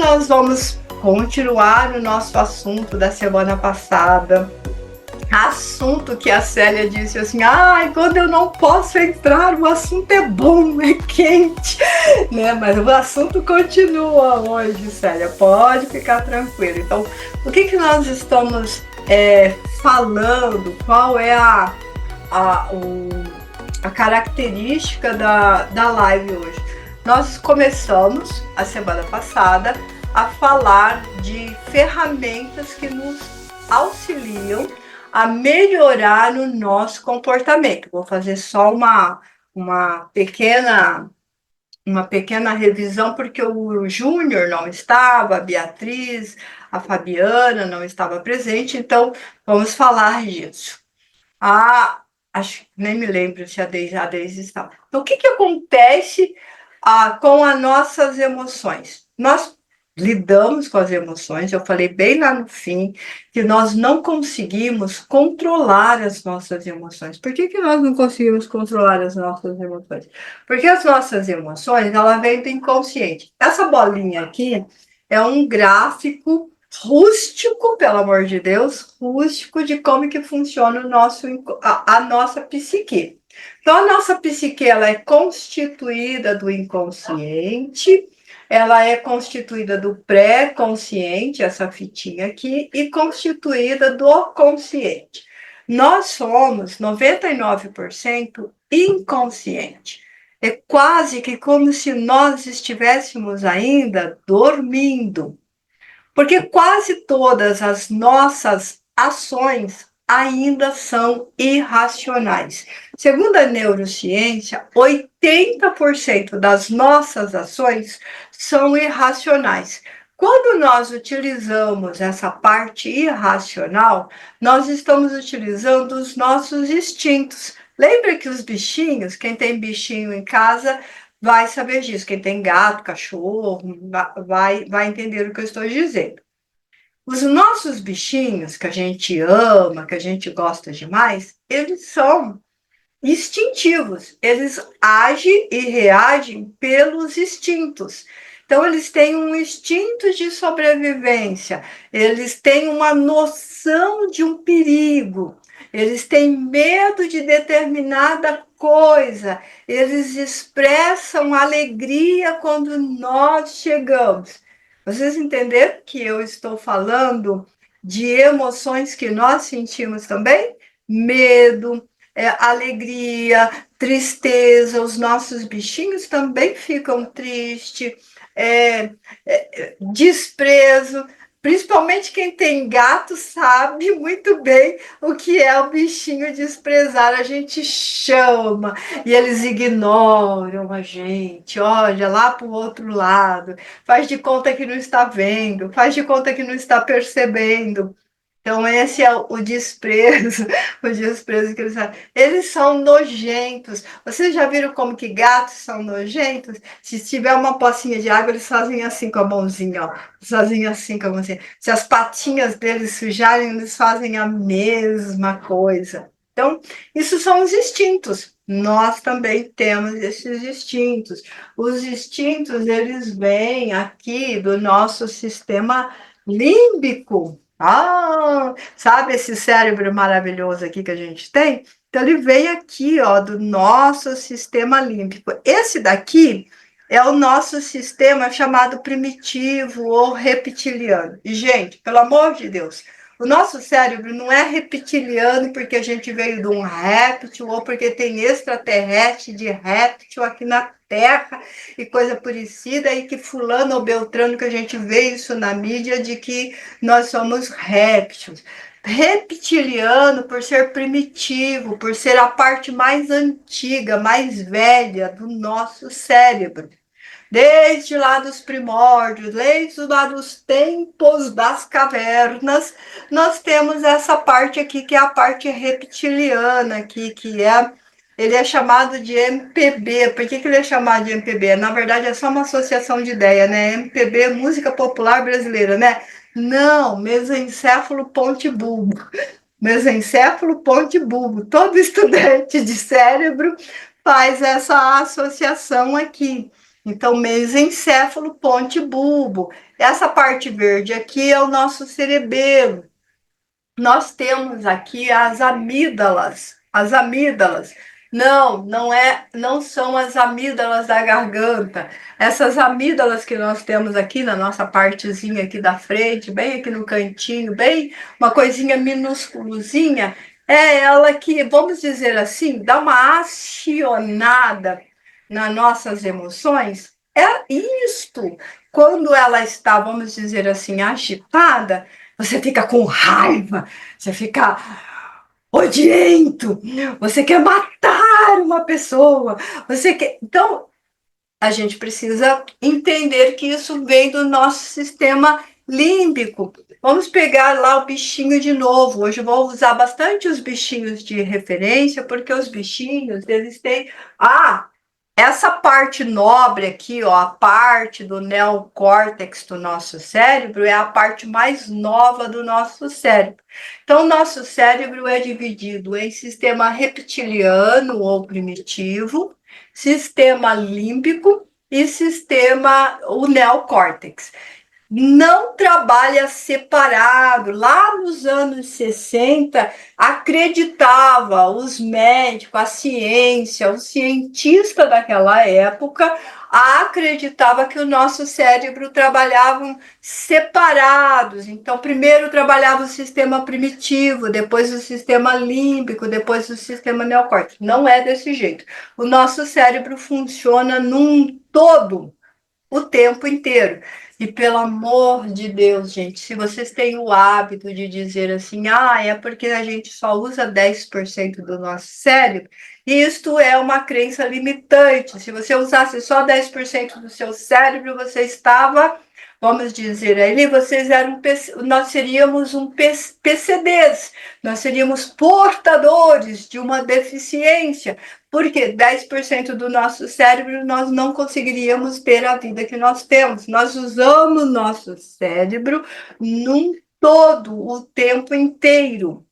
nós vamos continuar o nosso assunto da semana passada. Assunto que a Célia disse assim, quando eu não posso entrar, o assunto é bom, é quente, né? Mas o assunto continua hoje, Célia, pode ficar tranquila. Então, o que nós estamos falando, qual é a característica da live hoje? Nós começamos a semana passada a falar de ferramentas que nos auxiliam a melhorar o nosso comportamento. Vou fazer só uma pequena revisão, porque o Júnior não estava, a Beatriz, a Fabiana não estava presente, então vamos falar disso. Acho que nem me lembro se a Deise estava. Então, o que acontece com as nossas emoções? Nós lidamos com as emoções, eu falei bem lá no fim, que nós não conseguimos controlar as nossas emoções. Por que nós não conseguimos controlar as nossas emoções? Porque as nossas emoções, ela vem do inconsciente. Essa bolinha aqui é um gráfico rústico, pelo amor de Deus, rústico de como que funciona a nossa psique. Então, a nossa psique, ela é constituída do inconsciente, ela é constituída do pré-consciente, essa fitinha aqui, e constituída do consciente. Nós somos 99% inconsciente. É quase que como se nós estivéssemos ainda dormindo. Porque quase todas as nossas ações ainda são irracionais. Segundo a neurociência, 80% das nossas ações são irracionais. Quando nós utilizamos essa parte irracional, nós estamos utilizando os nossos instintos. Lembra que os bichinhos, quem tem bichinho em casa, vai saber disso. Quem tem gato, cachorro, vai entender o que eu estou dizendo. Os nossos bichinhos, que a gente ama, que a gente gosta demais, eles são instintivos. Eles agem e reagem pelos instintos. Então, eles têm um instinto de sobrevivência, eles têm uma noção de um perigo, eles têm medo de determinada coisa, eles expressam alegria quando nós chegamos. Vocês entenderam que eu estou falando de emoções que nós sentimos também? Medo, alegria, tristeza, os nossos bichinhos também ficam tristes, desprezo. Principalmente quem tem gato sabe muito bem o que é o bichinho desprezar. A gente chama e eles ignoram a gente, olha lá para o outro lado, faz de conta que não está vendo, faz de conta que não está percebendo. Então, esse é o desprezo, o desprezo que eles fazem. Eles são nojentos. Vocês já viram como que gatos são nojentos? Se tiver uma pocinha de água, eles fazem assim com a mãozinha, ó. Eles fazem assim com a mãozinha. Se as patinhas deles sujarem, eles fazem a mesma coisa. Então, isso são os instintos. Nós também temos esses instintos. Os instintos, eles vêm aqui do nosso sistema límbico. Sabe esse cérebro maravilhoso aqui que a gente tem? Então, ele vem aqui, ó, do nosso sistema límbico. Esse daqui é o nosso sistema chamado primitivo ou reptiliano. E, gente, pelo amor de Deus, o nosso cérebro não é reptiliano porque a gente veio de um réptil ou porque tem extraterrestre de réptil aqui na Terra e coisa parecida, e que fulano ou beltrano, que a gente vê isso na mídia, de que nós somos répteis. Reptiliano por ser primitivo, por ser a parte mais antiga, mais velha do nosso cérebro. Desde lá dos primórdios, desde lá dos tempos das cavernas, nós temos essa parte aqui, que é a parte reptiliana, aqui, ele é chamado de MPB. Por que ele é chamado de MPB? Na verdade, é só uma associação de ideia, né? MPB, música popular brasileira, né? Não, mesencéfalo ponte bulbo. Mesencéfalo ponte bulbo. Todo estudante de cérebro faz essa associação aqui. Então, mesencéfalo, ponte bulbo. Essa parte verde aqui é o nosso cerebelo. Nós temos aqui as amígdalas. As amígdalas. Não, não são as amígdalas da garganta. Essas amígdalas que nós temos aqui na nossa partezinha aqui da frente, bem aqui no cantinho, bem uma coisinha minúsculozinha, é ela que, vamos dizer assim, dá uma acionada nas nossas emoções. É isto. Quando ela está, vamos dizer assim, agitada, você fica com raiva, você fica odiento, você quer matar uma pessoa, você quer. Então, a gente precisa entender que isso vem do nosso sistema límbico. Vamos pegar lá o bichinho de novo. Hoje eu vou usar bastante os bichinhos de referência, porque os bichinhos, eles têm. Essa parte nobre aqui, ó, a parte do neocórtex do nosso cérebro é a parte mais nova do nosso cérebro. Então, o nosso cérebro é dividido em sistema reptiliano ou primitivo, sistema límbico e o neocórtex. Não trabalha separado. Lá nos anos 60, acreditava os médicos, a ciência, o cientista daquela época acreditava que o nosso cérebro trabalhavam separados. Então, primeiro trabalhava o sistema primitivo, depois o sistema límbico, depois o sistema neocórtex. Não é desse jeito. O nosso cérebro funciona num todo o tempo inteiro. E pelo amor de Deus, gente, se vocês têm o hábito de dizer assim, é porque a gente só usa 10% do nosso cérebro, isto é uma crença limitante. Se você usasse só 10% do seu cérebro, você estava, vamos dizer ali, nós seríamos um PCDs, nós seríamos portadores de uma deficiência, porque 10% do nosso cérebro nós não conseguiríamos ter a vida que nós temos. Nós usamos nosso cérebro num todo, o tempo inteiro.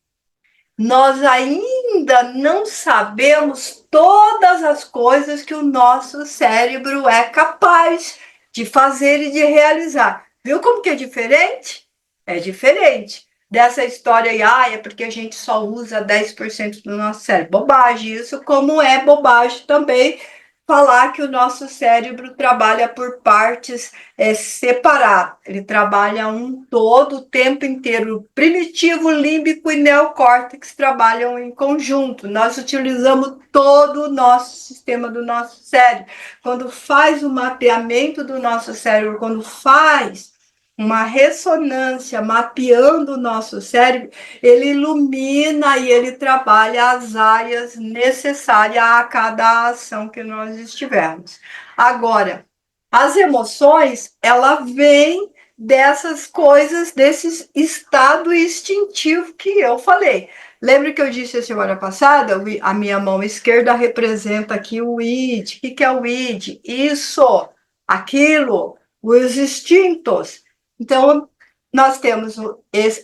Nós ainda não sabemos todas as coisas que o nosso cérebro é capaz de fazer e de realizar. Viu como que é diferente? É diferente. Dessa história aí, é porque a gente só usa 10% do nosso cérebro. Bobagem isso, como é bobagem também falar que o nosso cérebro trabalha por partes separadas. Ele trabalha um todo o tempo inteiro. O primitivo, límbico e neocórtex trabalham em conjunto. Nós utilizamos todo o nosso sistema do nosso cérebro. Quando faz o mapeamento do nosso cérebro, quando faz uma ressonância mapeando o nosso cérebro, ele ilumina e ele trabalha as áreas necessárias a cada ação que nós estivermos. Agora, as emoções, ela vem dessas coisas, desse estado instintivo que eu falei. Lembra que eu disse a semana passada? A minha mão esquerda representa aqui o id. O que é o id? Isso, aquilo, os instintos. Então, nós temos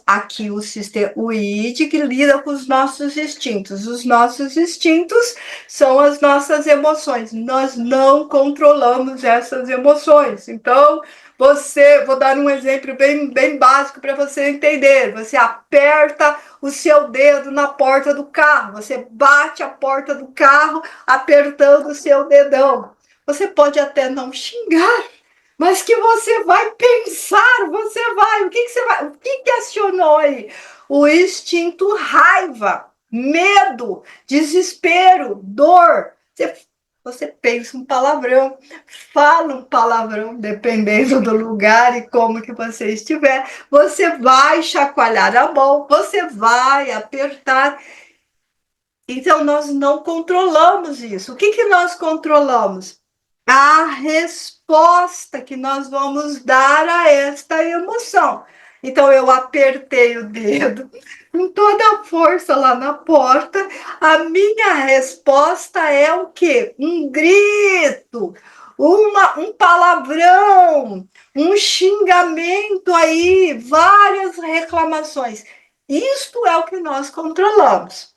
aqui o sistema, o id, que lida com os nossos instintos. Os nossos instintos são as nossas emoções. Nós não controlamos essas emoções. Então, vou dar um exemplo bem básico para você entender. Você aperta o seu dedo na porta do carro. Você bate a porta do carro apertando o seu dedão. Você pode até não xingar, mas que você vai pensar, você vai. O que você vai? O que acionou aí? O instinto raiva, medo, desespero, dor. Você pensa um palavrão, fala um palavrão, dependendo do lugar e como que você estiver. Você vai chacoalhar a mão, você vai apertar. Então, nós não controlamos isso. O que nós controlamos? A resposta que nós vamos dar a esta emoção. Então, eu apertei o dedo com toda a força lá na porta. A minha resposta é o quê? Um grito, um palavrão, um xingamento aí, várias reclamações. Isto é o que nós controlamos.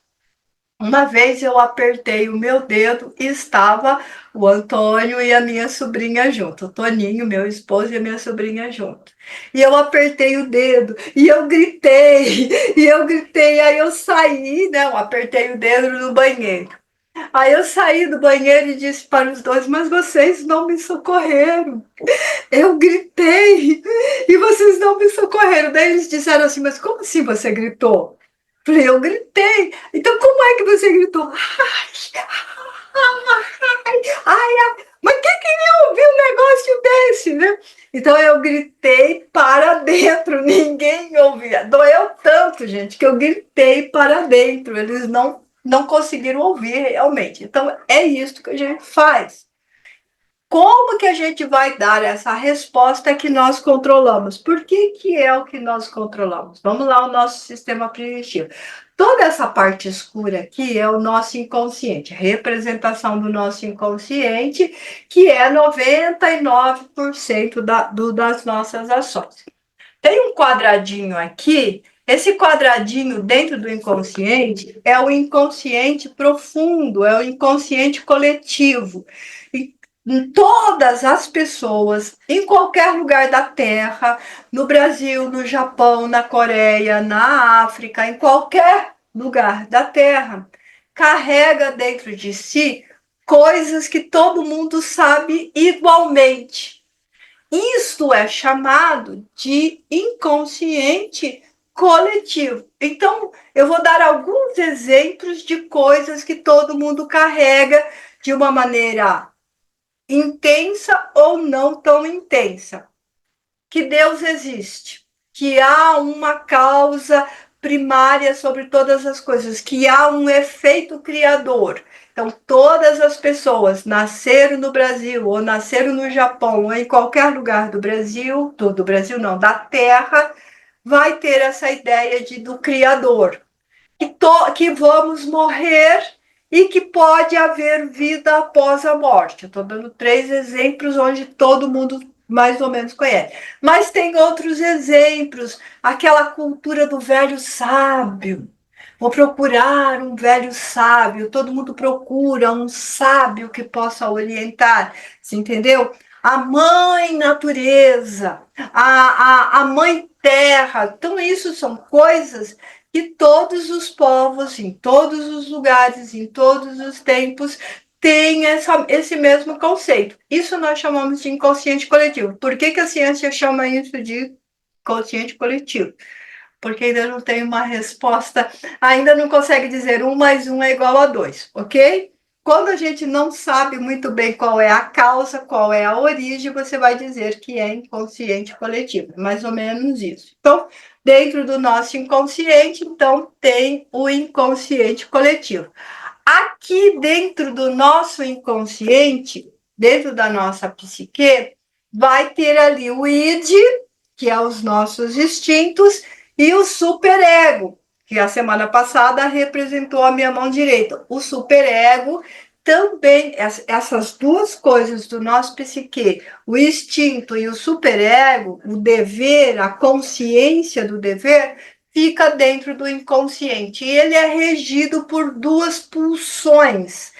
Uma vez eu apertei o meu dedo e estava o Antônio e a minha sobrinha junto, o Toninho, meu esposo e a minha sobrinha junto. E eu apertei o dedo e eu gritei, aí eu saí, né? Eu apertei o dedo no banheiro. Aí eu saí do banheiro e disse para os dois, mas vocês não me socorreram. Eu gritei e vocês não me socorreram. Daí eles disseram assim, mas como assim você gritou? Falei, eu gritei. Então como é que você gritou? Mas quem queria ouvir um negócio desse, né? Então eu gritei para dentro, ninguém ouvia. Doeu tanto, gente, que eu gritei para dentro. Eles não conseguiram ouvir realmente. Então é isso que a gente faz. Como que a gente vai dar essa resposta que nós controlamos? Por que, que é o que nós controlamos? Vamos lá, o nosso sistema primitivo. Toda essa parte escura aqui é o nosso inconsciente, a representação do nosso inconsciente, que é 99% das nossas ações. Tem um quadradinho aqui, esse quadradinho dentro do inconsciente é o inconsciente profundo, é o inconsciente coletivo. E todas as pessoas, em qualquer lugar da Terra, no Brasil, no Japão, na Coreia, na África, em qualquer lugar da Terra, carrega dentro de si coisas que todo mundo sabe igualmente. Isto é chamado de inconsciente coletivo. Então, eu vou dar alguns exemplos de coisas que todo mundo carrega de uma maneira intensa ou não tão intensa. Que Deus existe, que há uma causa primária sobre todas as coisas, que há um efeito criador. Então, todas as pessoas nasceram no Brasil, ou nasceram no Japão, ou em qualquer lugar do Brasil, do Brasil não, da Terra, vai ter essa ideia do Criador, que vamos morrer e que pode haver vida após a morte. Estou dando 3 exemplos onde todo mundo mais ou menos conhece. Mas tem outros exemplos, aquela cultura do velho sábio. Vou procurar um velho sábio, todo mundo procura um sábio que possa orientar, você entendeu? A mãe natureza, a mãe terra, então isso são coisas que todos os povos, em todos os lugares, em todos os tempos, têm esse mesmo conceito. Isso nós chamamos de inconsciente coletivo. Por que, que a ciência chama isso de inconsciente coletivo? Porque ainda não tem uma resposta, ainda não consegue dizer 1 mais 1 é igual a 2, ok? Quando a gente não sabe muito bem qual é a causa, qual é a origem, você vai dizer que é inconsciente coletivo, mais ou menos isso. Então, dentro do nosso inconsciente, então, tem o inconsciente coletivo. Aqui dentro do nosso inconsciente, dentro da nossa psique, vai ter ali o id, que é os nossos instintos, e o superego, que a semana passada representou a minha mão direita. O superego também, essas duas coisas do nosso psique, o instinto e o superego, o dever, a consciência do dever, fica dentro do inconsciente. E ele é regido por duas pulsões.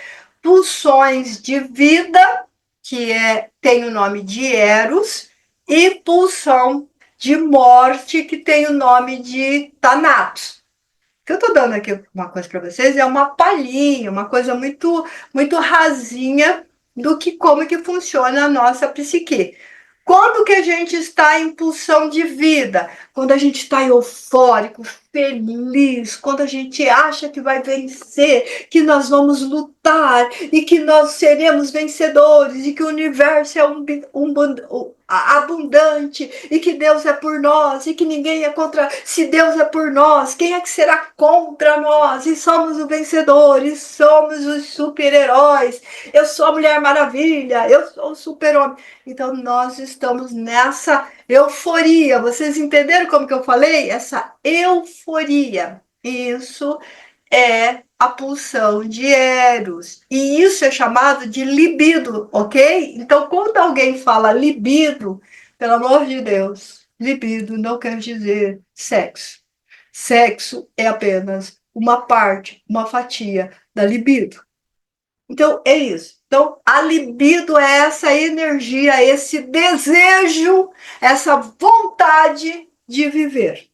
Pulsões de vida, que tem o nome de Eros, e pulsão de morte, que tem o nome de Thanatos. O que eu estou dando aqui uma coisa para vocês é uma palhinha, uma coisa muito, muito rasinha do que como que funciona a nossa psique. Quando que a gente está em pulsão de vida? Quando a gente está eufórico, feliz, quando a gente acha que vai vencer, que nós vamos lutar e que nós seremos vencedores e que o universo é abundante e que Deus é por nós e que ninguém é contra. Se Deus é por nós, quem é que será contra nós? E somos os vencedores, somos os super-heróis. Eu sou a Mulher Maravilha, eu sou o super-homem. Então nós estamos nessa euforia. Vocês entenderam como que eu falei? Essa euforia. Isso é a pulsão de Eros. E isso é chamado de libido, ok? Então, quando alguém fala libido, pelo amor de Deus, libido não quer dizer sexo. Sexo é apenas uma parte, uma fatia da libido. Então, é isso. Então, a libido é essa energia, esse desejo, essa vontade de viver.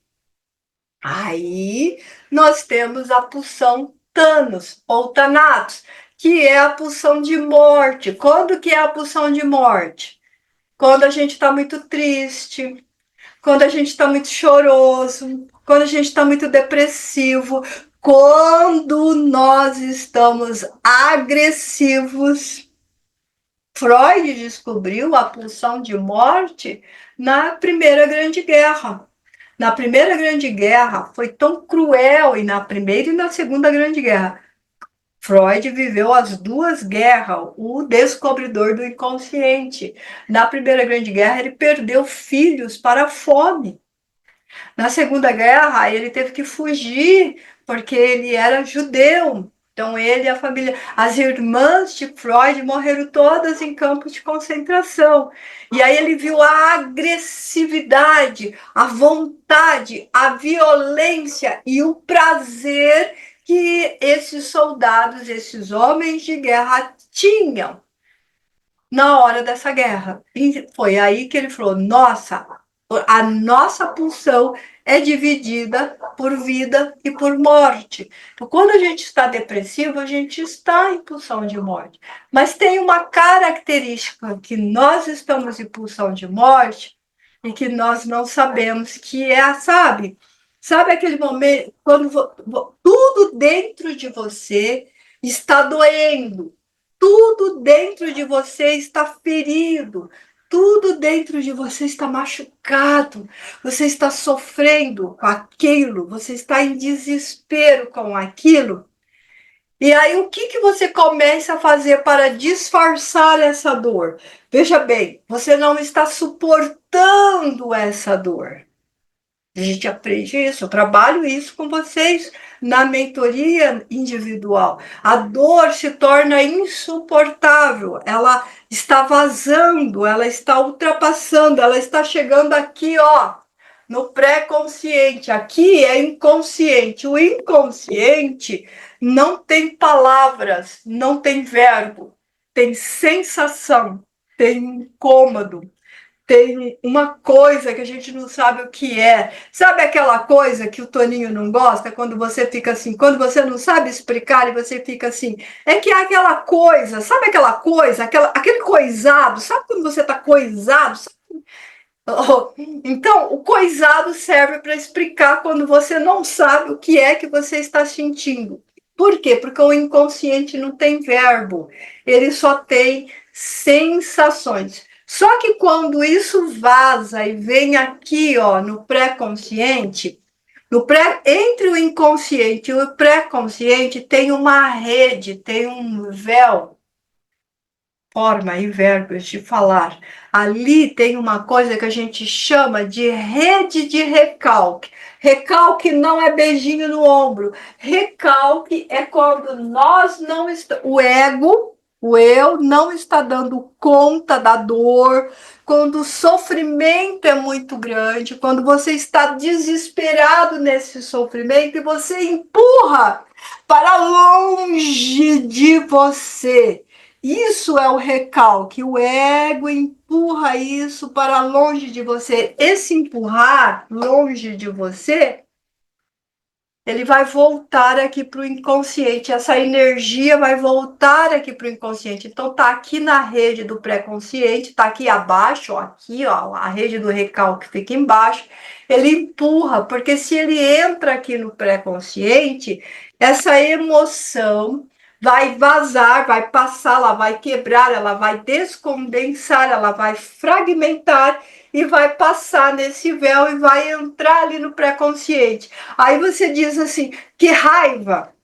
Aí, nós temos a pulsão Thanos, ou Thanatos, que é a pulsão de morte. Quando que é a pulsão de morte? Quando a gente está muito triste, quando a gente está muito choroso, quando a gente está muito depressivo, quando nós estamos agressivos. Freud descobriu a pulsão de morte na Primeira Grande Guerra. Na Primeira Grande Guerra foi tão cruel, e na Primeira e na Segunda Grande Guerra. Freud viveu as duas guerras, o descobridor do inconsciente. Na Primeira Grande Guerra, ele perdeu filhos para a fome. Na Segunda Guerra, ele teve que fugir porque ele era judeu. Então, ele e a família, as irmãs de Freud morreram todas em campos de concentração. E aí ele viu a agressividade, a vontade, a violência e o prazer que esses soldados, esses homens de guerra tinham na hora dessa guerra. E foi aí que ele falou: nossa, a nossa pulsão é dividida por vida e por morte. Então, quando a gente está depressivo, a gente está em pulsão de morte. Mas tem uma característica que nós estamos em pulsão de morte e que nós não sabemos, que é, sabe aquele momento quando tudo dentro de você está doendo, tudo dentro de você está ferido, tudo dentro de você está machucado, você está sofrendo com aquilo, você está em desespero com aquilo. E aí, o que você começa a fazer para disfarçar essa dor? Veja bem, você não está suportando essa dor. A gente aprende isso, eu trabalho isso com vocês na mentoria individual. A dor se torna insuportável, ela está vazando, ela está ultrapassando, ela está chegando aqui, ó, no pré-consciente. Aqui é inconsciente. O inconsciente não tem palavras, não tem verbo, tem sensação, tem incômodo, tem uma coisa que a gente não sabe o que é. Sabe aquela coisa que o Toninho não gosta? Quando você fica assim, quando você não sabe explicar e você fica assim, é que é aquela coisa, sabe aquela coisa, aquele coisado, sabe quando você tá coisado? Então, o coisado serve para explicar quando você não sabe o que é que você está sentindo. Por quê? Porque o inconsciente não tem verbo, ele só tem sensações. Só que quando isso vaza e vem aqui, ó, no pré-consciente, entre o inconsciente e o pré-consciente tem uma rede, tem um véu, forma e verbos de falar. Ali tem uma coisa que a gente chama de rede de recalque. Recalque não é beijinho no ombro. Recalque é quando nós não estamos. O ego, o eu, não está dando conta da dor, quando o sofrimento é muito grande, quando você está desesperado nesse sofrimento e você empurra para longe de você. Isso é o recalque. O ego empurra isso para longe de você. Esse empurrar longe de você, ele vai voltar aqui para o inconsciente. Essa energia vai voltar aqui para o inconsciente. Então, tá aqui na rede do pré-consciente, tá aqui abaixo, ó, aqui, ó, a rede do recalque fica embaixo. Ele empurra, porque se ele entra aqui no pré-consciente, essa emoção vai vazar, vai passar, ela vai quebrar, ela vai descondensar, ela vai fragmentar e vai passar nesse véu e vai entrar ali no pré-consciente. Aí você diz assim, que raiva!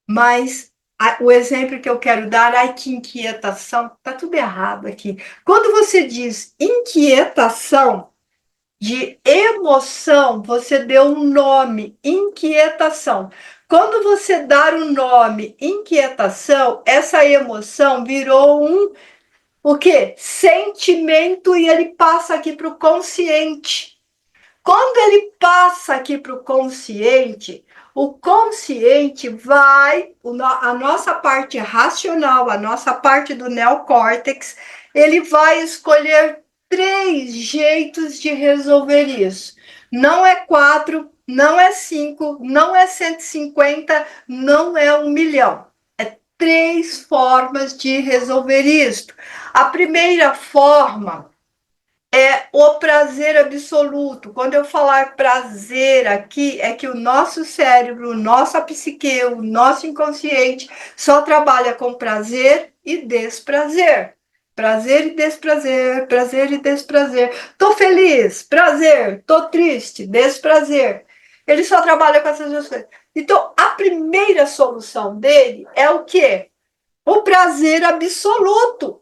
Mas o exemplo que eu quero dar, ai que inquietação, tá tudo errado aqui. Quando você diz inquietação, de emoção, você deu um nome, inquietação. Quando você dar um nome, inquietação, essa emoção virou o quê? Sentimento, e ele passa aqui para o consciente. Quando ele passa aqui para o consciente vai, a nossa parte racional, a nossa parte do neocórtex, ele vai escolher 3 jeitos de resolver isso. Não é 4, não é 5, não é 150, não é 1 milhão. É 3 formas de resolver isso. A primeira forma é o prazer absoluto. Quando eu falar prazer aqui, é que o nosso cérebro, nossa psique, o nosso inconsciente só trabalha com prazer e desprazer. Prazer e desprazer, prazer e desprazer. Tô feliz, prazer. Tô triste, desprazer. Ele só trabalha com essas 2 coisas. Então, a primeira solução dele é o quê? O prazer absoluto,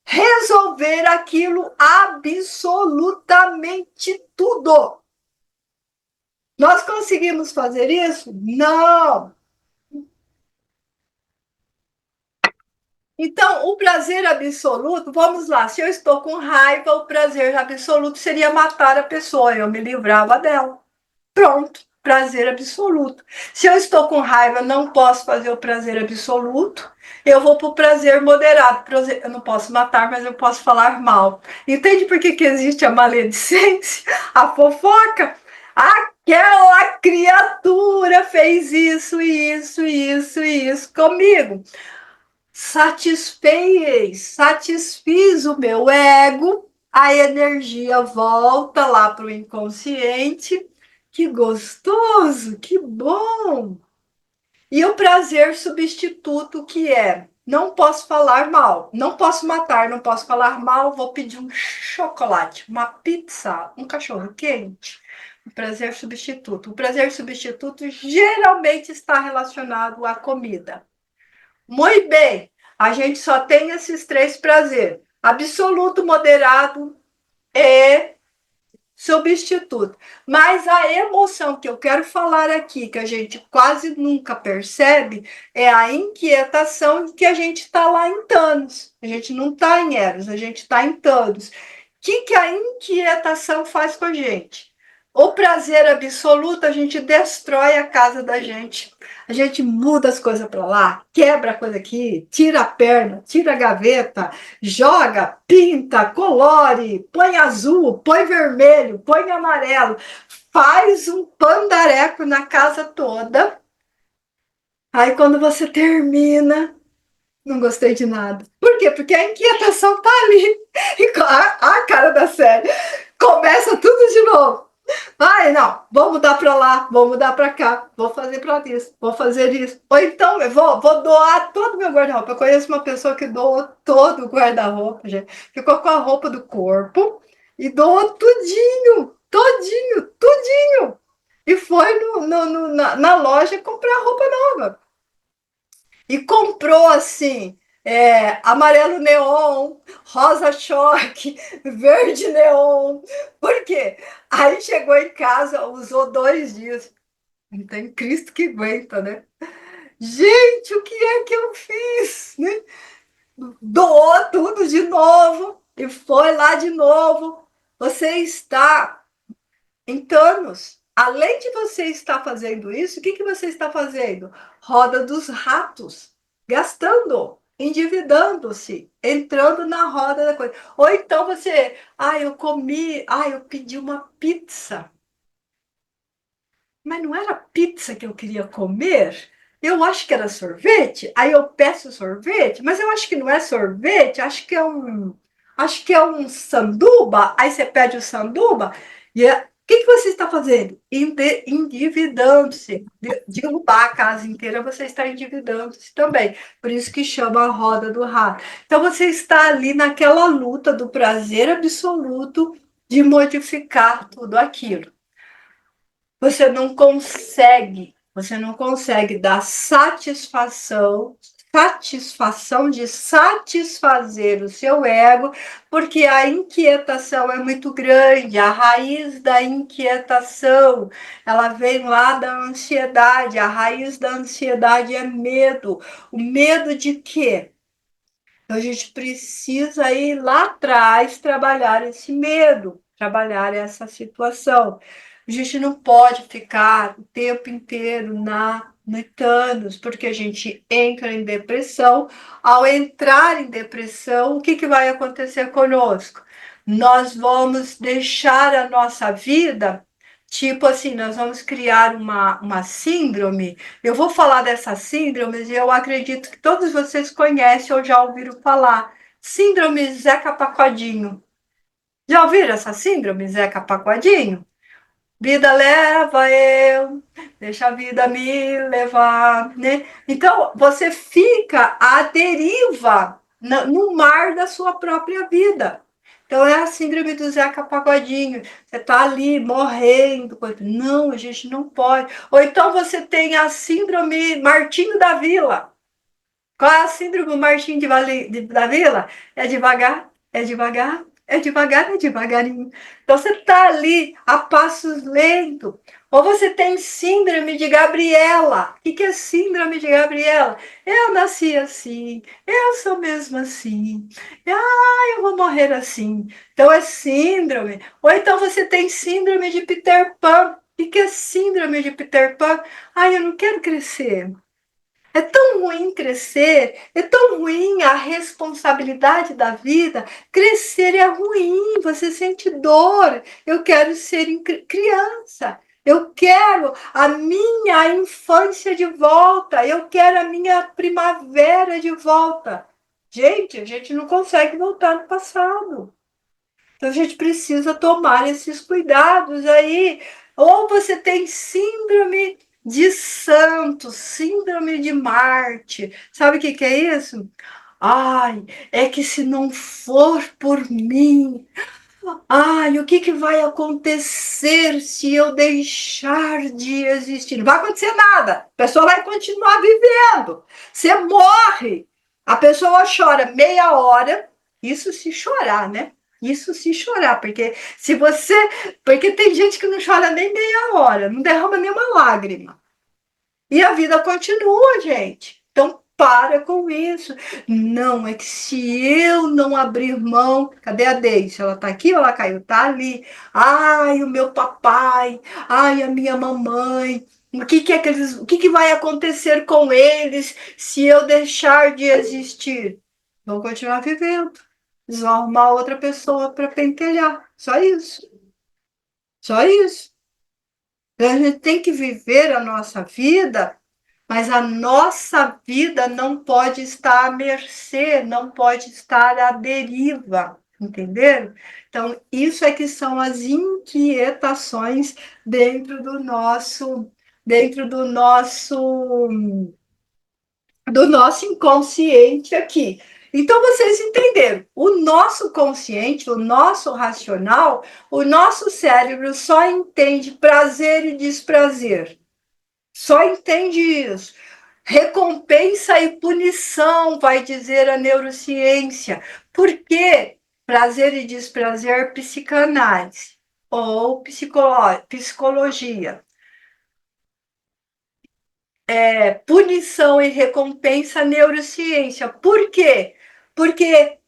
resolver aquilo absolutamente tudo. Nós conseguimos fazer isso? Não. Então, o prazer absoluto, vamos lá, se eu estou com raiva, o prazer absoluto seria matar a pessoa, eu me livrava dela. Pronto, prazer absoluto. Se eu estou com raiva, não posso fazer o prazer absoluto, eu vou para o prazer moderado. Eu não posso matar, mas eu posso falar mal. Entende por que existe a maledicência, a fofoca? Aquela criatura fez isso, isso, isso, isso comigo. Satisfiz o meu ego, a energia volta lá para o inconsciente. Que gostoso, que bom! E o prazer substituto que é: não posso falar mal, não posso matar, não posso falar mal, vou pedir um chocolate, uma pizza, um cachorro quente. O prazer substituto. O prazer substituto geralmente está relacionado à comida. Muito bem, a gente só tem esses 3 prazeres: absoluto, moderado e substituto. Mas a emoção que eu quero falar aqui, que a gente quase nunca percebe, é a inquietação de que a gente está lá em Thanos. A gente não está em Eros, a gente está em Thanos. O que a inquietação faz com a gente? O prazer absoluto, a gente destrói a casa da gente. A gente muda as coisas para lá, quebra a coisa aqui, tira a perna, tira a gaveta, joga, pinta, colore, põe azul, põe vermelho, põe amarelo, faz um pandareco na casa toda. Aí quando você termina, não gostei de nada. Por quê? Porque a inquietação tá ali. E a cara da série. Começa tudo de novo. Ai, não, vou mudar para lá, vou mudar para cá, vou fazer para isso, vou fazer isso. Ou então eu vou doar todo o meu guarda-roupa. Eu conheço uma pessoa que doou todo o guarda-roupa, gente. Ficou com a roupa do corpo e doou tudinho, todinho, tudinho. E foi na loja comprar roupa nova. E comprou assim, amarelo neon, rosa choque, verde neon. Por quê? Aí chegou em casa, usou 2 dias. Não tem Cristo que aguenta, né? Gente, o que é que eu fiz? Né? Doou tudo de novo e foi lá de novo. Você está em Thanos. Além de você estar fazendo isso, o que você está fazendo? Roda dos ratos, gastando, endividando-se, entrando na roda da coisa. Ou então você, eu pedi uma pizza, mas não era pizza que eu queria comer. Eu acho que era sorvete. Aí eu peço sorvete, mas eu acho que não é sorvete, acho que é um sanduba. Aí você pede o sanduba e o que você está fazendo? Endividando-se. Derrubar a casa inteira, você está endividando-se também. Por isso que chama a roda do rato. Então você está ali naquela luta do prazer absoluto de modificar tudo aquilo. Você não consegue dar satisfação de satisfazer o seu ego, porque a inquietação é muito grande. A raiz da inquietação, ela vem lá da ansiedade. A raiz da ansiedade é medo. O medo de quê? Então, a gente precisa ir lá atrás trabalhar esse medo. trabalhar essa situação. A gente não pode ficar o tempo inteiro na metanos, porque a gente entra em depressão. Ao entrar em depressão, o que, que vai acontecer conosco? Nós vamos deixar a nossa vida, tipo assim, nós vamos criar uma síndrome. Eu vou falar dessas síndromes e eu acredito que todos vocês conhecem ou já ouviram falar. Síndrome Zeca Pagodinho. Já ouviram essa síndrome, Zeca Pagodinho? Vida leva eu, deixa a vida me levar, né? Então, você fica à deriva no mar da sua própria vida. Então, é a síndrome do Zeca Pagodinho. Você tá ali morrendo. Não, a gente não pode. Ou então você tem a síndrome Martinho da Vila. Qual é a síndrome do Martim da Vila? É devagar, é devagar, é devagar, é devagarinho. Então você está ali a passos lentos. Ou você tem síndrome de Gabriela. O que é síndrome de Gabriela? Eu nasci assim, eu sou mesmo assim. Eu vou morrer assim. Então é síndrome. Ou então você tem síndrome de Peter Pan. O que é síndrome de Peter Pan? Eu não quero crescer. É tão ruim crescer, é tão ruim a responsabilidade da vida. Crescer é ruim, você sente dor. Eu quero ser criança. Eu quero a minha infância de volta. Eu quero a minha primavera de volta. Gente, a gente não consegue voltar no passado. Então a gente precisa tomar esses cuidados aí. Ou você tem síndrome de Santos, síndrome de Marte. Sabe o que, que é isso? Ai, é que se não for por mim, o que, que vai acontecer se eu deixar de existir? Não vai acontecer nada. A pessoa vai continuar vivendo. Você morre. A pessoa chora meia hora. Isso se chorar, né? Isso se chorar, porque se você. Porque tem gente que não chora nem meia hora, não derrama nenhuma lágrima. E a vida continua, gente. Então, para com isso. Não, é que se eu não abrir mão. Cadê a Deise? Ela tá aqui ou ela caiu? Tá ali. Ai, o meu papai. Ai, a minha mamãe. O que vai acontecer com eles se eu deixar de existir? Vão continuar vivendo. Eles vão arrumar outra pessoa para pentelhar. Só isso. Só isso. Então, a gente tem que viver a nossa vida, mas a nossa vida não pode estar à mercê, não pode estar à deriva, entenderam? Então, isso é que são as inquietações dentro dentro do nosso inconsciente aqui. Então, vocês entenderam, o nosso consciente, o nosso racional, o nosso cérebro só entende prazer e desprazer. Só entende isso. Recompensa e punição, vai dizer a neurociência. Por quê? Prazer e desprazer, psicanálise ou psicologia. Punição e recompensa, neurociência. Por quê? Porque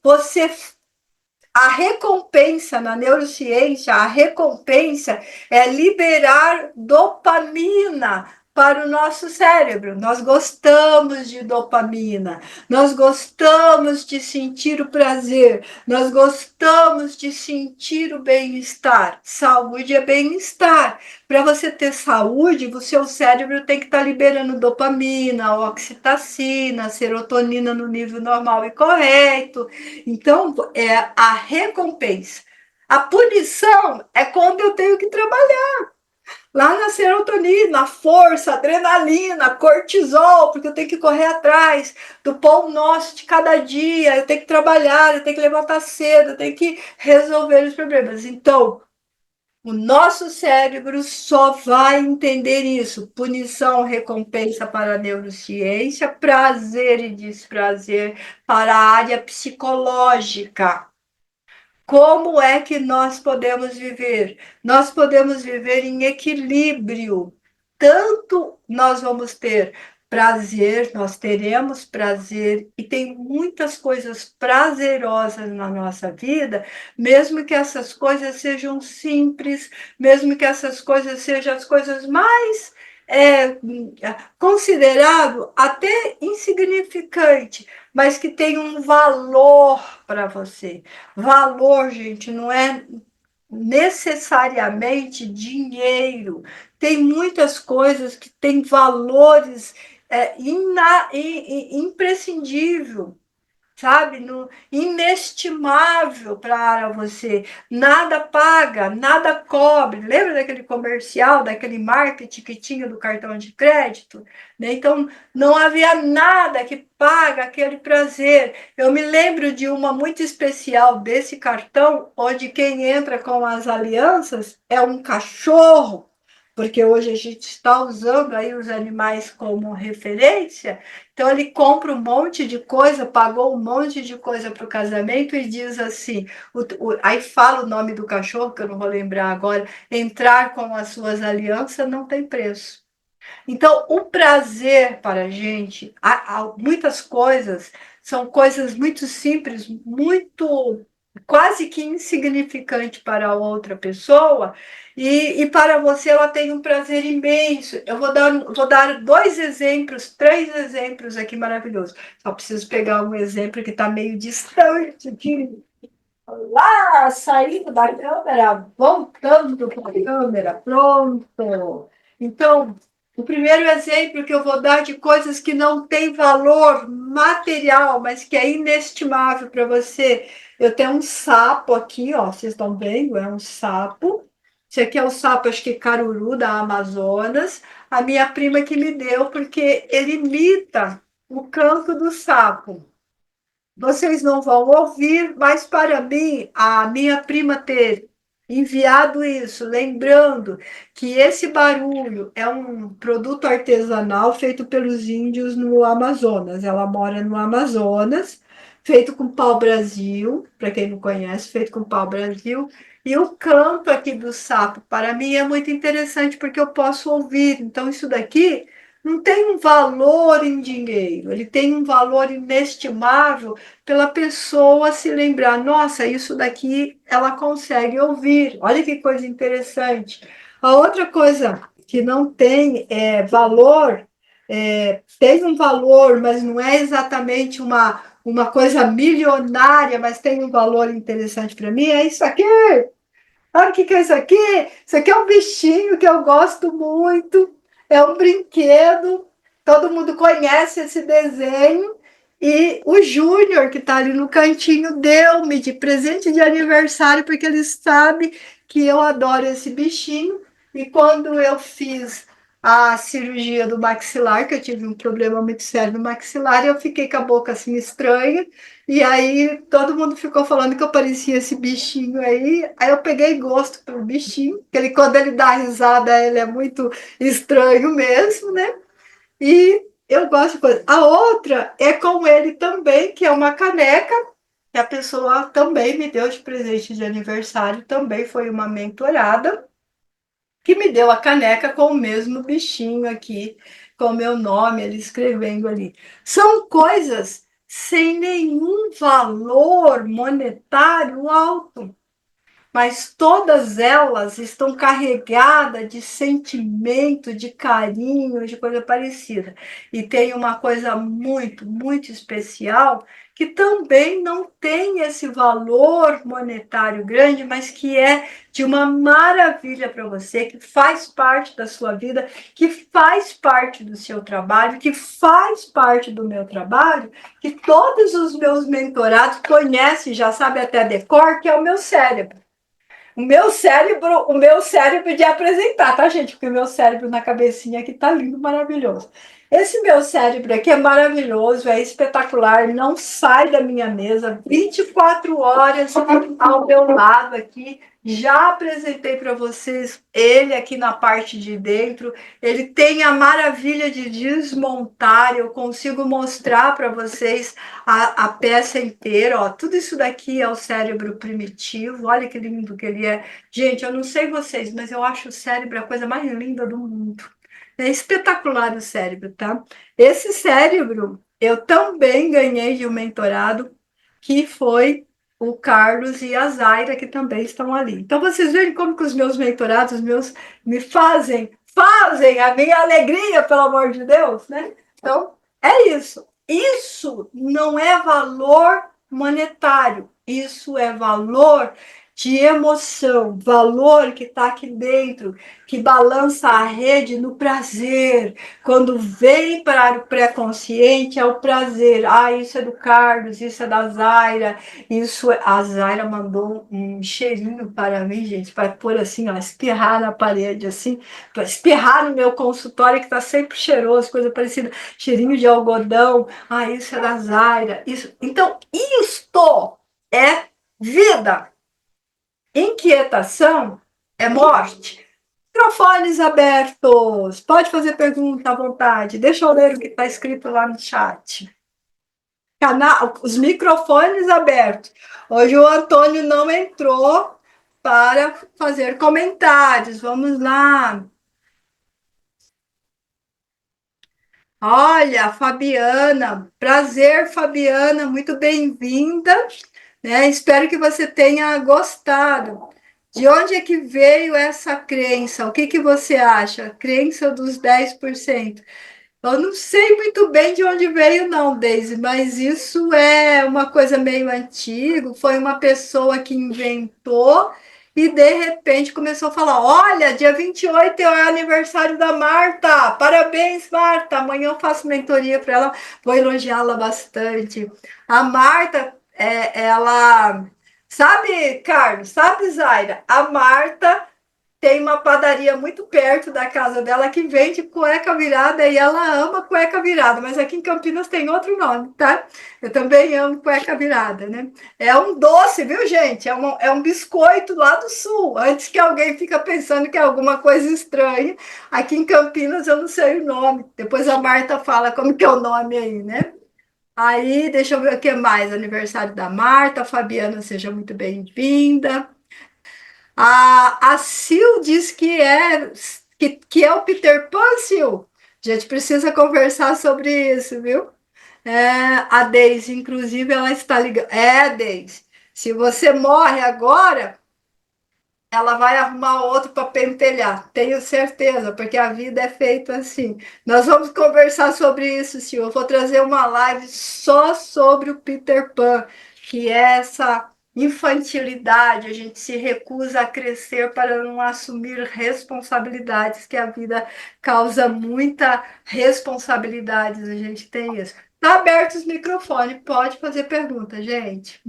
a recompensa na neurociência, a recompensa é liberar dopamina para o nosso cérebro. Nós gostamos de dopamina, nós gostamos de sentir o prazer, nós gostamos de sentir o bem-estar. Saúde é bem-estar. Para você ter saúde, o seu cérebro tem que estar liberando dopamina, oxitocina, serotonina no nível normal e correto. Então, é a recompensa. A punição é quando eu tenho que trabalhar. Lá na serotonina, força, adrenalina, cortisol, porque eu tenho que correr atrás do pão nosso de cada dia, eu tenho que trabalhar, eu tenho que levantar cedo, eu tenho que resolver os problemas. Então, o nosso cérebro só vai entender isso. Punição, recompensa para a neurociência, prazer e desprazer para a área psicológica. Como é que nós podemos viver? Nós podemos viver em equilíbrio. Tanto nós vamos ter prazer, nós teremos prazer e tem muitas coisas prazerosas na nossa vida, mesmo que essas coisas sejam simples, mesmo que essas coisas sejam as coisas mais considerado até insignificante, mas que tem um valor para você. Valor, gente, não é necessariamente dinheiro. Tem muitas coisas que têm valores imprescindível, sabe? No, inestimável para você. Nada paga, nada cobre. Lembra daquele comercial, daquele marketing que tinha do cartão de crédito? Né? Então, não havia nada que paga aquele prazer. Eu me lembro de uma muito especial desse cartão, onde quem entra com as alianças é um cachorro, porque hoje a gente está usando aí os animais como referência. Então ele compra um monte de coisa, pagou um monte de coisa para o casamento e diz assim, aí fala o nome do cachorro, que eu não vou lembrar agora, entrar com as suas alianças não tem preço. Então, o prazer para a gente, há muitas coisas, são coisas muito simples, muito quase que insignificante para a outra pessoa, e para você ela tem um prazer imenso. Eu vou dar dois exemplos, três exemplos aqui maravilhosos. Só preciso pegar um exemplo que está meio distante aqui, lá, saindo da câmera, voltando para a câmera, pronto. Então, o primeiro exemplo que eu vou dar de coisas que não têm valor material, mas que é inestimável para você. Eu tenho um sapo aqui, ó, vocês estão vendo? É um sapo. Esse aqui é o sapo, acho que caruru da Amazonas. A minha prima que me deu, porque ele imita o canto do sapo. Vocês não vão ouvir, mas para mim, a minha prima ter enviado isso, lembrando que esse barulho é um produto artesanal feito pelos índios no Amazonas. Ela mora no Amazonas, feito com pau-brasil, para quem não conhece, feito com pau-brasil. E o canto aqui do sapo, para mim, é muito interessante porque eu posso ouvir. Então, isso daqui não tem um valor em dinheiro, ele tem um valor inestimável pela pessoa se lembrar, nossa, isso daqui ela consegue ouvir. Olha que coisa interessante. A outra coisa que não tem valor, tem um valor, mas não é exatamente uma coisa milionária, mas tem um valor interessante para mim, é isso aqui. Sabe o que é isso aqui? Isso aqui é um bichinho que eu gosto muito, é um brinquedo, todo mundo conhece esse desenho, e o Júnior, que está ali no cantinho, deu-me de presente de aniversário, porque ele sabe que eu adoro esse bichinho, e quando eu fiz a cirurgia do maxilar, que eu tive um problema muito sério no maxilar, eu fiquei com a boca assim estranha, e aí todo mundo ficou falando que eu parecia esse bichinho aí eu peguei gosto pelo bichinho, que ele, quando ele dá risada, ele é muito estranho mesmo, né? E eu gosto de coisa. A outra é com ele também, que é uma caneca, que a pessoa também me deu de presente de aniversário, também foi uma mentorada, que me deu a caneca com o mesmo bichinho aqui, com o meu nome, ele escrevendo ali. São coisas sem nenhum valor monetário alto, mas todas elas estão carregadas de sentimento, de carinho, de coisa parecida. E tem uma coisa muito, muito especial que também não tem esse valor monetário grande, mas que é de uma maravilha para você, que faz parte da sua vida, que faz parte do seu trabalho, que faz parte do meu trabalho, que todos os meus mentorados conhecem, já sabem até decor, que é o meu cérebro. O meu cérebro de apresentar, tá, gente? Porque o meu cérebro na cabecinha aqui tá lindo, maravilhoso. Esse meu cérebro aqui é maravilhoso, é espetacular, não sai da minha mesa, 24 horas ao meu lado aqui. Já apresentei para vocês ele aqui na parte de dentro. Ele tem a maravilha de desmontar, eu consigo mostrar para vocês a peça inteira, ó. Tudo isso daqui é o cérebro primitivo. Olha que lindo que ele é. Gente, eu não sei vocês, mas eu acho o cérebro a coisa mais linda do mundo. É espetacular o cérebro, tá? Esse cérebro eu também ganhei de um mentorado, que foi o Carlos e a Zaira, que também estão ali. Então, vocês veem como que os meus mentorados, os meus, me fazem a minha alegria, pelo amor de Deus, né? Então, é isso. Isso não é valor monetário, isso é valor de emoção, valor que está aqui dentro, que balança a rede no prazer. Quando vem para o pré-consciente, é o prazer. Ah, isso é do Carlos, isso é da Zaira, isso é... A Zaira mandou um cheirinho para mim, gente, para pôr assim, ó, espirrar na parede, assim, para espirrar no meu consultório, que está sempre cheiroso, coisa parecida, cheirinho de algodão. Ah, isso é da Zaira. Isso. Então, isto é vida. Inquietação é morte. Microfones abertos. Pode fazer pergunta à vontade. Deixa eu ler o que está escrito lá no chat. Os microfones abertos. Hoje o Antônio não entrou para fazer comentários. Vamos lá. Olha, Fabiana. Prazer, Fabiana. Muito bem-vinda. Né? Espero que você tenha gostado. De onde é que veio essa crença? O que que você acha? Crença dos 10%. Eu não sei muito bem de onde veio, não, Daisy, mas isso é uma coisa meio antiga. Foi uma pessoa que inventou e de repente começou a falar: Olha, dia 28 é o aniversário da Marta, parabéns, Marta. Amanhã eu faço mentoria para ela, vou elogiá-la bastante. A Marta, ela. Sabe, Carlos, sabe, Zaira? A Marta tem uma padaria muito perto da casa dela que vende cueca virada e ela ama cueca virada, mas aqui em Campinas tem outro nome, tá? Eu também amo cueca virada, né? É um doce, viu, gente? É um biscoito lá do sul. Antes que alguém fica pensando que é alguma coisa estranha, aqui em Campinas eu não sei o nome. Depois a Marta fala como que é o nome aí, né? Aí, deixa eu ver o que mais. Aniversário da Marta, Fabiana, seja muito bem-vinda. A Sil diz que é o Peter Pan, Sil. A gente precisa conversar sobre isso, viu? A Deise, inclusive, ela está ligando. Deise, se você morre agora, ela vai arrumar outro para pentelhar, tenho certeza, porque a vida é feita assim. Nós vamos conversar sobre isso, Sil. Eu vou trazer uma live só sobre o Peter Pan, que é essa infantilidade, a gente se recusa a crescer para não assumir responsabilidades, que a vida causa muita responsabilidades, a gente tem isso. Tá aberto os microfones, pode fazer pergunta, gente.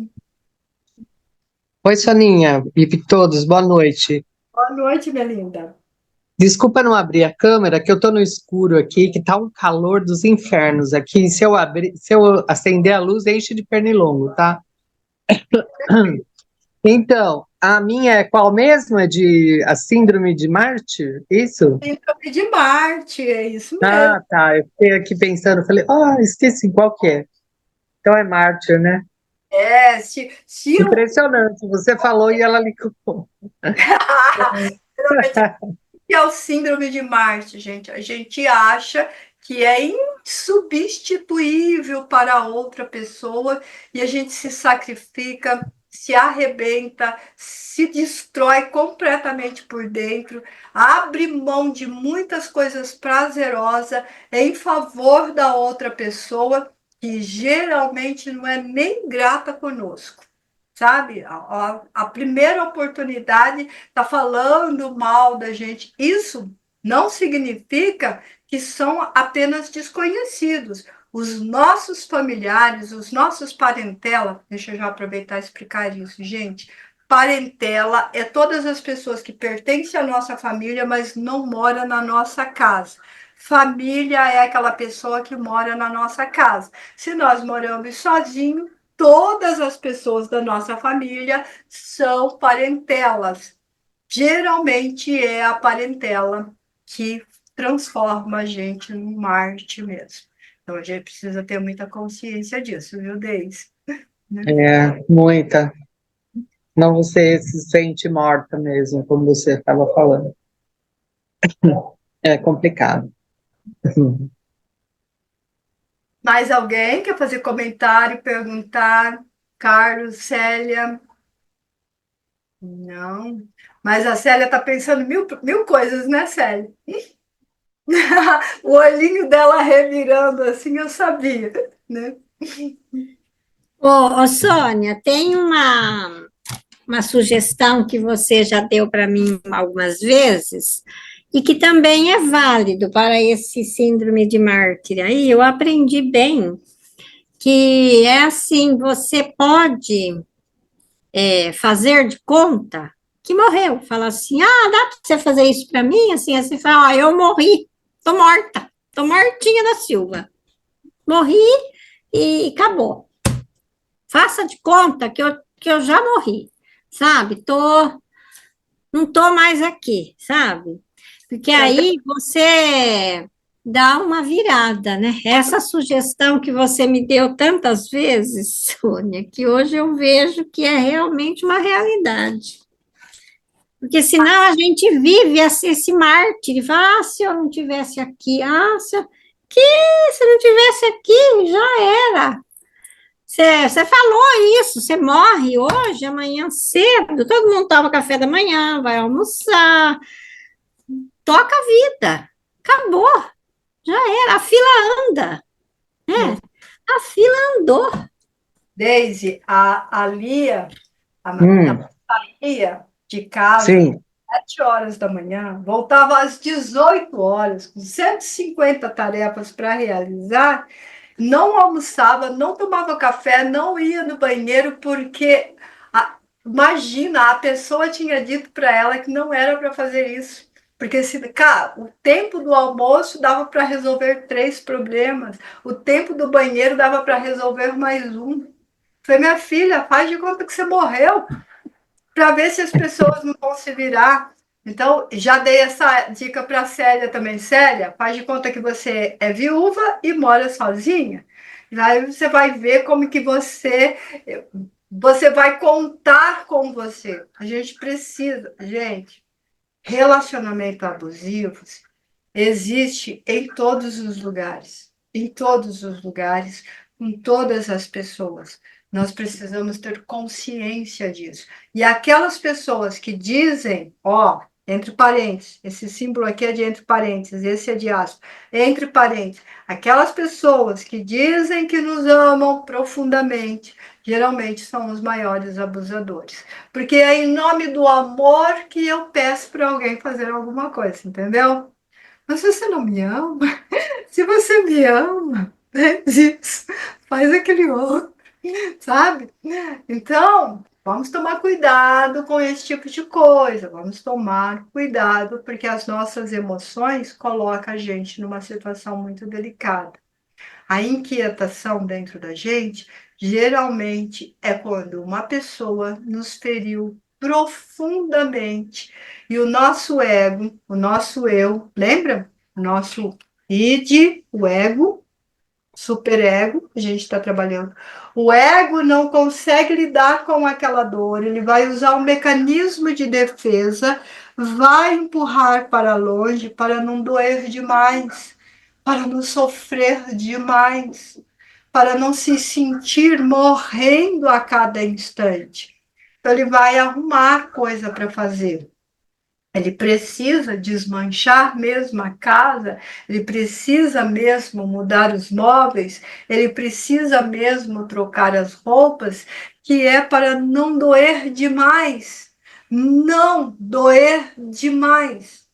Oi, Soninha e todos, boa noite. Boa noite, minha linda. Desculpa não abrir a câmera, que eu tô no escuro aqui, que tá um calor dos infernos aqui. Se eu acender a luz, enche de pernilongo, tá? Então, a minha é qual mesmo? É de a síndrome de Marte? Isso? Síndrome de Marte, é isso mesmo. Ah, tá. Eu fiquei aqui pensando, falei, esqueci qual que é. Então é Marte, né? Se Impressionante. Você falou e ela ligou. que é o síndrome de Marte, gente. A gente acha que é insubstituível para outra pessoa e a gente se sacrifica, se arrebenta, se destrói completamente por dentro, abre mão de muitas coisas prazerosas em favor da outra pessoa que geralmente não é nem grata conosco. Sabe? A primeira oportunidade está falando mal da gente. Isso não significa que são apenas desconhecidos. Os nossos familiares, os nossos parentela, deixa eu já aproveitar e explicar isso, gente. Parentela é todas as pessoas que pertencem à nossa família, mas não moram na nossa casa. Família é aquela pessoa que mora na nossa casa. Se nós moramos sozinhos, todas as pessoas da nossa família são parentelas. Geralmente é a parentela que transforma a gente num Marte mesmo. Então a gente precisa ter muita consciência disso, viu, Deise? É, muita. Não, você se sente morta mesmo, como você estava falando. É complicado. Mais alguém quer fazer comentário, perguntar? Carlos, Célia? Não. Mas a Célia está pensando mil coisas, né, Célia? O olhinho dela revirando assim, eu sabia, né? Ô, Sônia, tem uma sugestão que você já deu para mim algumas vezes e que também é válido para esse síndrome de mártir. Aí eu aprendi bem que é assim, você pode fazer de conta que morreu. Fala assim, dá para você fazer isso para mim? Assim, assim, fala, eu morri, tô morta, tô mortinha da Silva. Morri e acabou. Faça de conta que eu já morri, sabe? Não tô mais aqui, sabe? Porque aí você dá uma virada, né? Essa sugestão que você me deu tantas vezes, Sônia, que hoje eu vejo que é realmente uma realidade. Porque senão a gente vive esse mártir, fala, se eu não tivesse aqui, se eu não tivesse aqui, já era. Você falou isso, você morre hoje, amanhã cedo, todo mundo toma café da manhã, vai almoçar, toca a vida, acabou, já era, a fila anda, né? A fila andou. Daisy, a Lia, a Hum, Lia de casa, sim. 7 horas da manhã, voltava às 18 horas, com 150 tarefas para realizar, não almoçava, não tomava café, não ia no banheiro, porque, imagina, a pessoa tinha dito para ela que não era para fazer isso. Porque cara, o tempo do almoço dava para resolver 3 problemas, o tempo do banheiro dava para resolver mais um. Falei, minha filha, faz de conta que você morreu, para ver se as pessoas não vão se virar. Então, já dei essa dica para a Célia também. Célia, faz de conta que você é viúva e mora sozinha. E aí você vai ver como que você vai contar com você. A gente precisa, gente, relacionamento abusivos existe em todos os lugares, com todas as pessoas. Nós precisamos ter consciência disso. E aquelas pessoas que dizem, ó, entre parênteses, esse símbolo aqui é de entre parênteses, esse é de aspas, entre parênteses, aquelas pessoas que dizem que nos amam profundamente, geralmente são os maiores abusadores. Porque é em nome do amor que eu peço para alguém fazer alguma coisa, entendeu? Mas você não me ama? Se você me ama, né, diz, faz aquele outro, sabe? Então, vamos tomar cuidado com esse tipo de coisa. Vamos tomar cuidado, porque as nossas emoções colocam a gente numa situação muito delicada. A inquietação dentro da gente geralmente é quando uma pessoa nos feriu profundamente e o nosso ego, o nosso eu, lembra? O nosso id, o ego, superego, a gente está trabalhando. O ego não consegue lidar com aquela dor, ele vai usar um mecanismo de defesa, vai empurrar para longe para não doer demais, para não sofrer demais, para não se sentir morrendo a cada instante. Então, ele vai arrumar coisa para fazer. Ele precisa desmanchar mesmo a casa, ele precisa mesmo mudar os móveis, ele precisa mesmo trocar as roupas, que é para não doer demais. Não doer demais.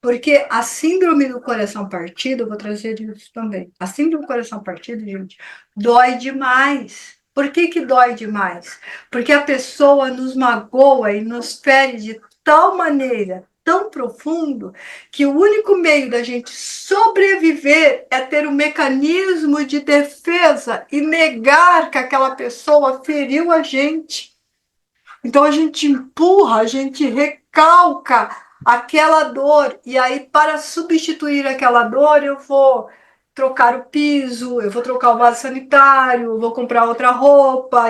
Porque a síndrome do coração partido, eu vou trazer isso também. A síndrome do coração partido, gente, dói demais. Por que que dói demais? Porque a pessoa nos magoa e nos fere de tal maneira, tão profundo, que o único meio da gente sobreviver é ter um mecanismo de defesa e negar que aquela pessoa feriu a gente. Então a gente empurra, a gente recalca aquela dor, e aí para substituir aquela dor eu vou trocar o piso, eu vou trocar o vaso sanitário, eu vou comprar outra roupa,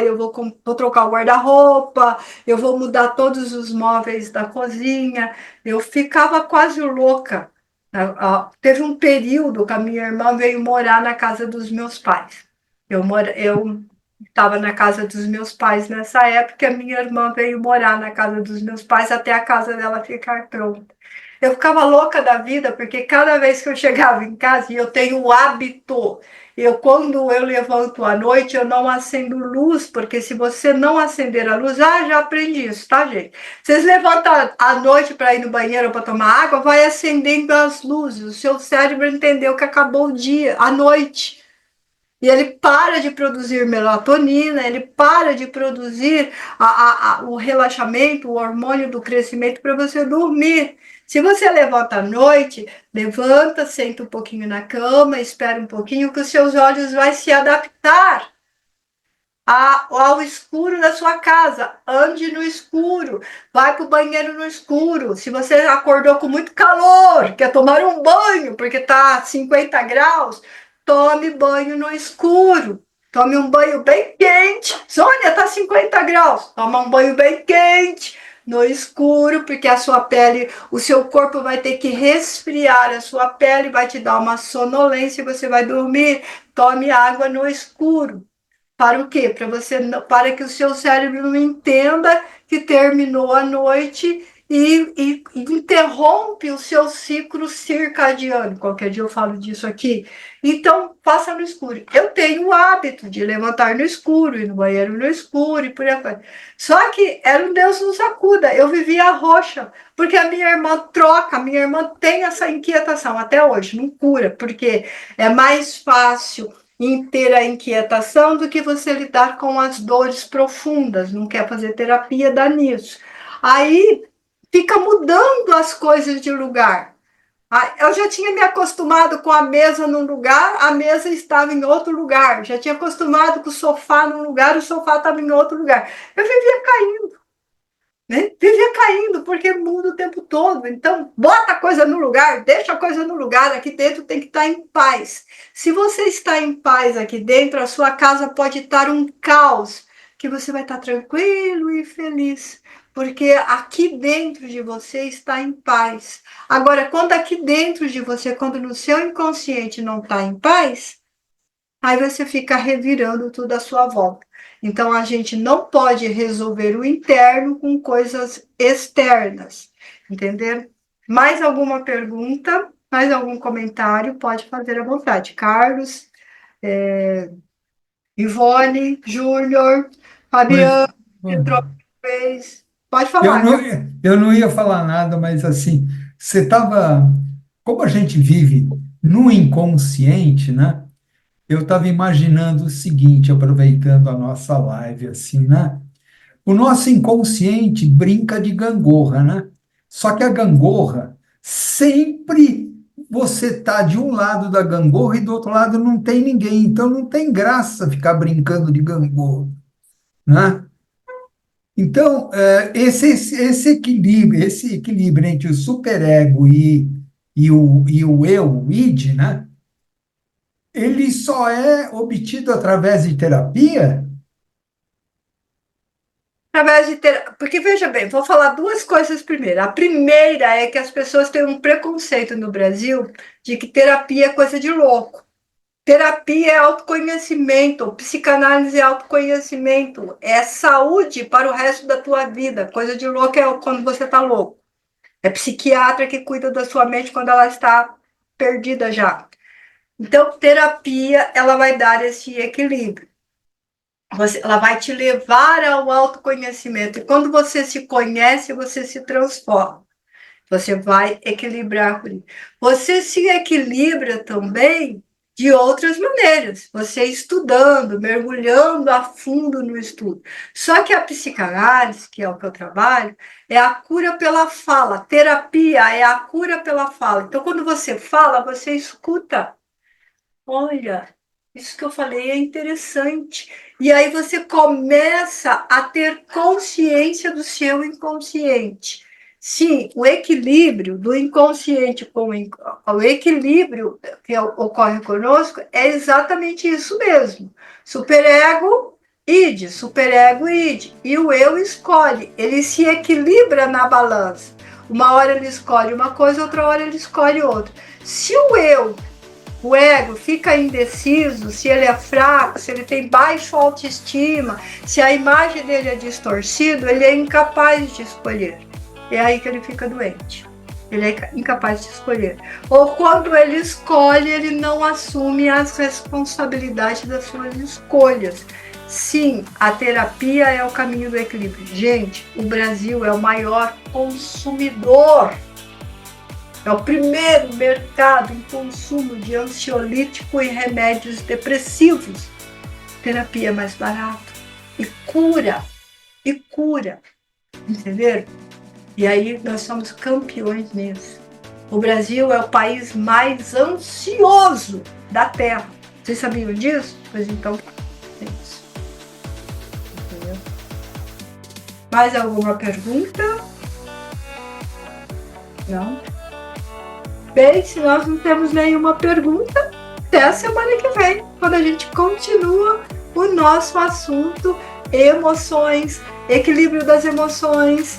vou trocar o guarda-roupa, eu vou mudar todos os móveis da cozinha. Eu ficava quase louca Teve um período que a minha irmã veio morar na casa dos meus pais. Eu estava na casa dos meus pais nessa época, a minha irmã veio morar na casa dos meus pais até a casa dela ficar pronta. Eu ficava louca da vida, porque cada vez que eu chegava em casa, e eu tenho o hábito, quando eu levanto à noite, eu não acendo luz, porque se você não acender a luz, já aprendi isso, tá, gente? Vocês levantam à noite para ir no banheiro para tomar água, vai acendendo as luzes, o seu cérebro entendeu que acabou o dia, a noite. E ele para de produzir melatonina, ele para de produzir o relaxamento, o hormônio do crescimento para você dormir. Se você levanta à noite, levanta, senta um pouquinho na cama, espera um pouquinho, que os seus olhos vão se adaptar ao escuro da sua casa. Ande no escuro, vai para o banheiro no escuro. Se você acordou com muito calor, quer tomar um banho porque está 50 graus, tome banho no escuro. Tome um banho bem quente. Sônia, está 50 graus. Toma um banho bem quente no escuro, porque a sua pele, o seu corpo vai ter que resfriar a sua pele, vai te dar uma sonolência e você vai dormir. Tome água no escuro. Para o quê? Para que o seu cérebro não entenda que terminou a noite e interrompe o seu ciclo circadiano. Qualquer dia eu falo disso aqui. Então, faça no escuro. Eu tenho o hábito de levantar no escuro, ir no banheiro no escuro e por aí vai. Só que era um Deus nos acuda. Eu vivia roxa, porque a minha irmã tem essa inquietação até hoje, não cura, porque é mais fácil em ter a inquietação do que você lidar com as dores profundas, não quer fazer terapia, dá nisso. Aí fica mudando as coisas de lugar. Eu já tinha me acostumado com a mesa num lugar, a mesa estava em outro lugar. Já tinha acostumado com o sofá num lugar, o sofá estava em outro lugar. Eu vivia caindo. Né? Vivia caindo, porque muda o tempo todo. Então, bota a coisa no lugar, deixa a coisa no lugar. Aqui dentro tem que estar em paz. Se você está em paz aqui dentro, a sua casa pode estar um caos, que você vai estar tranquilo e feliz, porque aqui dentro de você está em paz. Agora, quando aqui dentro de você, quando no seu inconsciente não está em paz, aí você fica revirando tudo à sua volta. Então, a gente não pode resolver o interno com coisas externas, entenderam? Mais alguma pergunta? Mais algum comentário? Pode fazer à vontade. Carlos, Ivone, Júnior, Fabiano, entrou vez. Pode falar. Eu não ia falar nada, mas assim, você estava. Como a gente vive no inconsciente, né? Eu estava imaginando o seguinte, aproveitando a nossa live, assim, né? O nosso inconsciente brinca de gangorra, né? Só que a gangorra, sempre você tá de um lado da gangorra e do outro lado não tem ninguém. Então não tem graça ficar brincando de gangorra, né? Então, esse equilíbrio entre o superego e o eu, o id, né? Ele só é obtido através de terapia? Através de Porque, veja bem, vou falar duas coisas primeiro. A primeira é que as pessoas têm um preconceito no Brasil de que terapia é coisa de louco. Terapia é autoconhecimento, psicanálise é autoconhecimento, é saúde para o resto da tua vida. Coisa de louco é quando você está louco. É psiquiatra que cuida da sua mente quando ela está perdida já. Então, terapia, ela vai dar esse equilíbrio. Ela vai te levar ao autoconhecimento. E quando você se conhece, você se transforma. Você vai equilibrar. Você se equilibra também de outras maneiras. Você estudando, mergulhando a fundo no estudo. Só que a psicanálise, que é o que eu trabalho, é a cura pela fala. Terapia é a cura pela fala. Então, quando você fala, você escuta. Olha, isso que eu falei é interessante. E aí você começa a ter consciência do seu inconsciente. Sim, o equilíbrio do inconsciente com o equilíbrio que ocorre conosco é exatamente isso mesmo. Superego, id. E o eu escolhe, ele se equilibra na balança. Uma hora ele escolhe uma coisa, outra hora ele escolhe outra. Se o ego fica indeciso, se ele é fraco, se ele tem baixa autoestima, se a imagem dele é distorcida, ele é incapaz de escolher. É aí que ele fica doente. Ele é incapaz de escolher. Ou quando ele escolhe, ele não assume as responsabilidades das suas escolhas. Sim, a terapia é o caminho do equilíbrio. Gente, o Brasil é o maior consumidor. É o primeiro mercado em consumo de ansiolítico e remédios depressivos. Terapia é mais barato. E cura. Entenderam? E aí nós somos campeões nisso. O Brasil é o país mais ansioso da Terra. Vocês sabiam disso? Pois então, é isso. Entendeu? Mais alguma pergunta? Não? Bem, se nós não temos nenhuma pergunta, até a semana que vem, quando a gente continua o nosso assunto emoções, equilíbrio das emoções,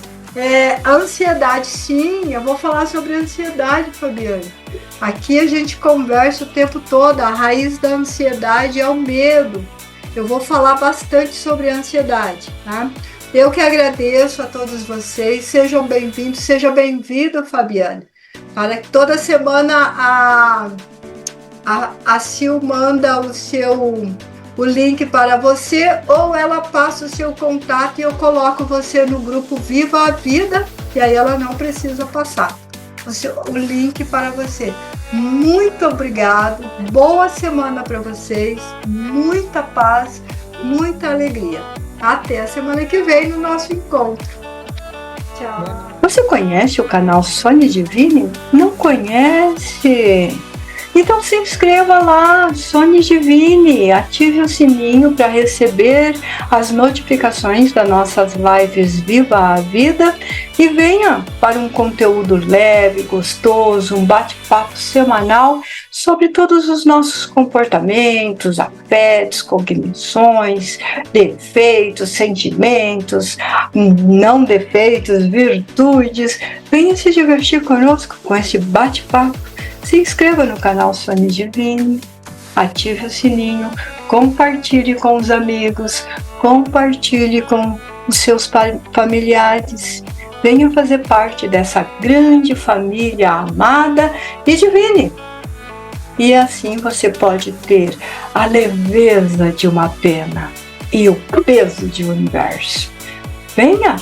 ansiedade. Sim, eu vou falar sobre ansiedade, Fabiana. Aqui a gente conversa o tempo todo, a raiz da ansiedade é o medo. Eu vou falar bastante sobre ansiedade, tá? Eu que agradeço a todos vocês, sejam bem-vindos, seja bem-vindo, Fabiana. Para que toda semana a Sil manda o link para você, ou ela passa o seu contato e eu coloco você no grupo Viva a Vida, e aí ela não precisa passar o link para você. Muito obrigado, boa semana para vocês, muita paz, muita alegria. Até a semana que vem no nosso encontro. Tchau. Você conhece o canal Sônia Divine? Não conhece? Então se inscreva lá, Sônia Divine, ative o sininho para receber as notificações das nossas lives Viva a Vida e venha para um conteúdo leve, gostoso, um bate-papo semanal sobre todos os nossos comportamentos, afetos, cognições, defeitos, sentimentos, não defeitos, virtudes. Venha se divertir conosco com esse bate-papo. Se inscreva no canal Sônia Divine, ative o sininho, compartilhe com os amigos, compartilhe com os seus familiares. Venha fazer parte dessa grande família amada e divine. E assim você pode ter a leveza de uma pena e o peso de um universo. Venha!